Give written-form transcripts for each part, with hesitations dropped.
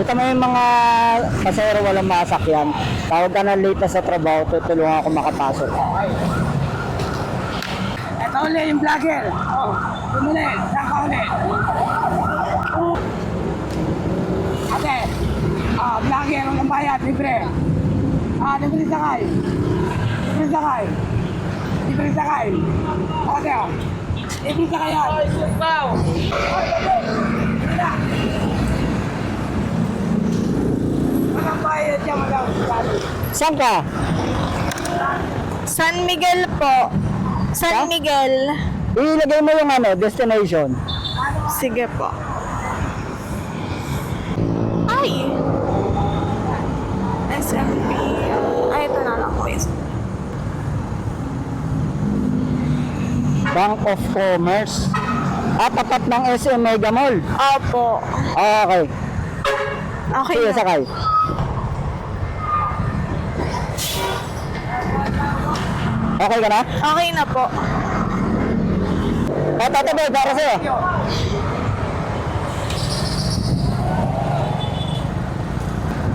Kita mo yung mga pasahero walang masakyan. Tawag ka na late na sa trabaho, tutulungan ako makapasok. Ito ulit yung vlogger. Oh, tumuli. Saan ka ulit? Ate, vlogger, walang bayad, libre. Libre sakay. Libre sakay. Libre sakay. Ate, libre sakay yan. Wow! Walang bayad dyan, walang bayad. Saan ka? San Miguel po. San Miguel. Ilagay mo yung destination. Sige po. Ay! SMP. Ay, ito na lang po. Bank of Commerce. Tapat ng SM Mega Mall. Opo. Okay. Okay Sige, na. sakay. Okay ka na? Okay na po. Tatabi, para sa'yo.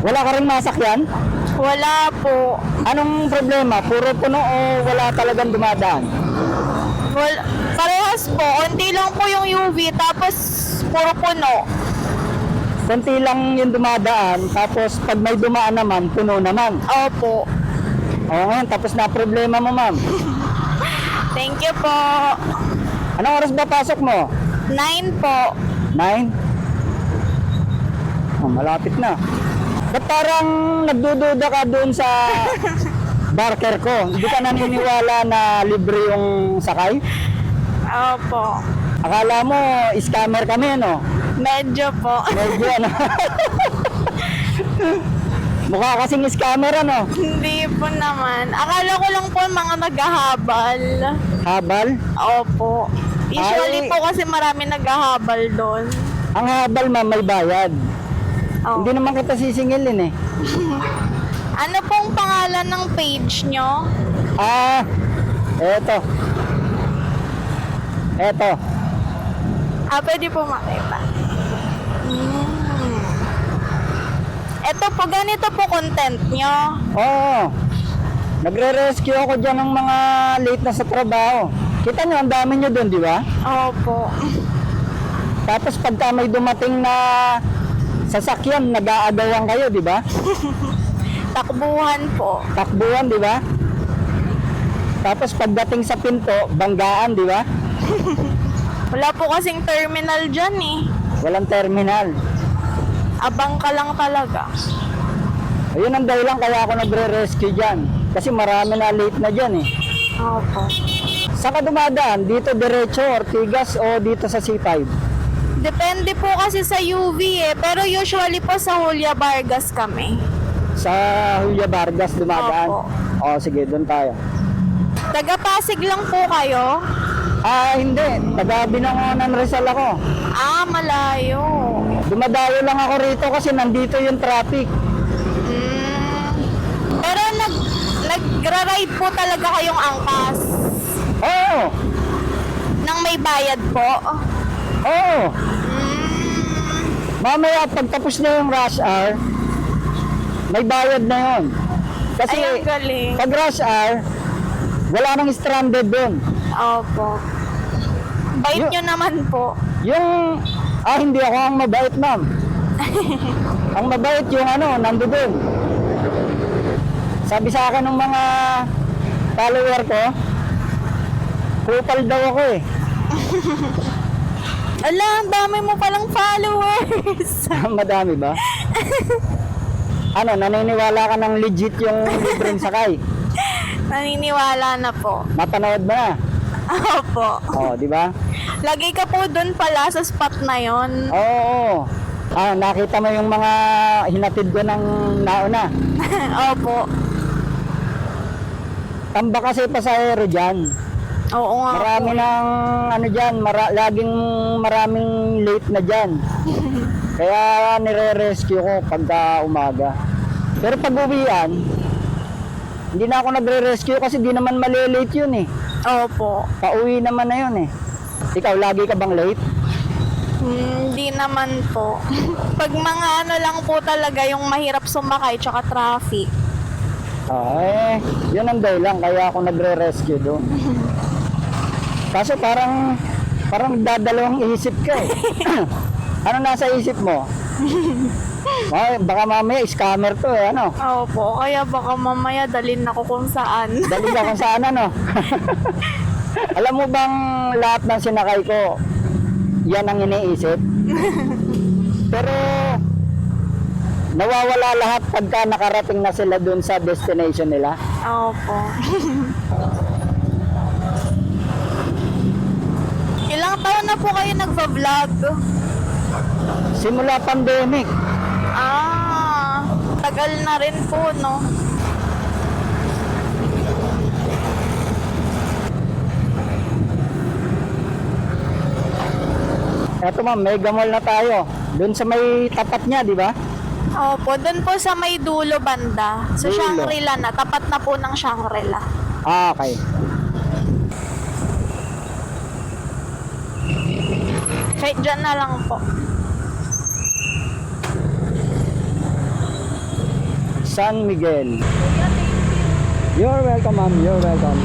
Wala ka rin masakyan? Wala po. Anong problema? Puro puno o wala talagang dumadaan? Wala. Parehas po. Unti lang po yung UV, tapos puro puno. Konti lang yung dumadaan, tapos pag may dumaan naman, puno naman. Opo. Oo ngayon, tapos na problema mo, ma'am. Thank you po. Anong oras ba pasok mo? 9 po. 9? Oh, malapit na. Ba't parang nagdududa ka doon sa barker ko? Hindi ka naniniwala na libre yung sakay? Opo. Akala mo, scammer kami, no? Medyo po. Medyo, ano? Mukha kasing scammer, ano? Hindi po naman. Akala ko lang po mga naghahabal. Habal? Opo. Usually Ay. po kasi marami naghahabal doon. Ang habal, ma'am, may bayad. Oh. Hindi naman kita sisingilin, eh. Ano pong pangalan ng page nyo? Eto. Eto. Pwede po makita. Ito po, ganito po content nyo. Oo. Nagre-rescue ako dyan ng mga late na sa trabaho. Kita nyo, ang dami nyo doon, di ba? Opo. Tapos pagka may dumating na sasakyan, nag-aagawan kayo, di ba? Takbuhan po. Takbuhan, di ba? Tapos pagdating sa pinto, banggaan, di ba? Wala po kasing terminal dyan eh. Walang terminal. Abang ka lang talaga. Ayun ang dahilan kaya ako nagre-rescue dyan. Kasi marami na late na dyan, eh. Opo. Saan ka dumadaan? Dito diretso, Ortigas o dito sa C5? Depende po kasi sa UV eh. Pero usually po sa Julia Vargas kami. Sa Julia Vargas dumadaan? Opo. O, sige, doon tayo. Taga Pasig lang po kayo? Hindi. Taga-Binangonan Rizal ako. Malayo. Dumadayo lang ako rito kasi nandito yung traffic. Pero nagra-ride po talaga kayong angkas? Oo. Nang may bayad po? Oo. Mamaya pagtapos na yung rush hour, may bayad na yun. Kasi Ay, ang galing. pag rush hour, wala nang stranded doon. Opo. Bait nyo naman po. Yung, hindi ako ang mabait, ma'am. Ang mabait yung nandoon. Sabi sa akin ng mga follower ko, kupal daw ako eh. Ala, ang dami mo palang followers. Madami ba? Naniniwala ka ng legit yung libreng sakay? Naniniwala na po. Napanood mo na? Opo. Di ba? Lagay ka po dun pala sa spot na yon. Oo. Nakita mo yung mga hinatid ko ng nauna. Opo. Tamba kasi pasahero dyan. Oo nga Marami po. ng dyan, laging maraming late na dyan. Kaya nire-rescue ko pagka umaga. Pero pag uwian, hindi na ako nagre-rescue kasi di naman malilate yun eh. Opo. Pauwi naman na yun eh. Ikaw, lagi ka bang late? Hindi naman po. Pag mga ano lang po talaga, yung mahirap sumakay tsaka traffic. Yun ang dahilan kaya ako nagre-rescue doon. Kaso parang dadalawang isip ka eh. Ano nasa isip mo? Ay, baka mamaya scammer to eh, ano? Opo, kaya baka mamaya dalhin ako kung saan. Dali ka kung saan, ano? Alam mo bang lahat ng sinakay ko, yan ang iniisip? Pero nawawala lahat pagka nakarating na sila dun sa destination nila. Opo. Ilang taon na po kayo nagva-vlog? Simula pandemic. Tagal na rin po, no? Eto ma'am, mega mall na tayo. Dun sa may tapat niya, di ba? Opo, doon po sa may dulo banda. Sa Dulo. Shangri-La na. Tapat na po ng Shangri-La. Okay. Kahit dyan na lang po. San Miguel. You're welcome, ma'am. You're welcome.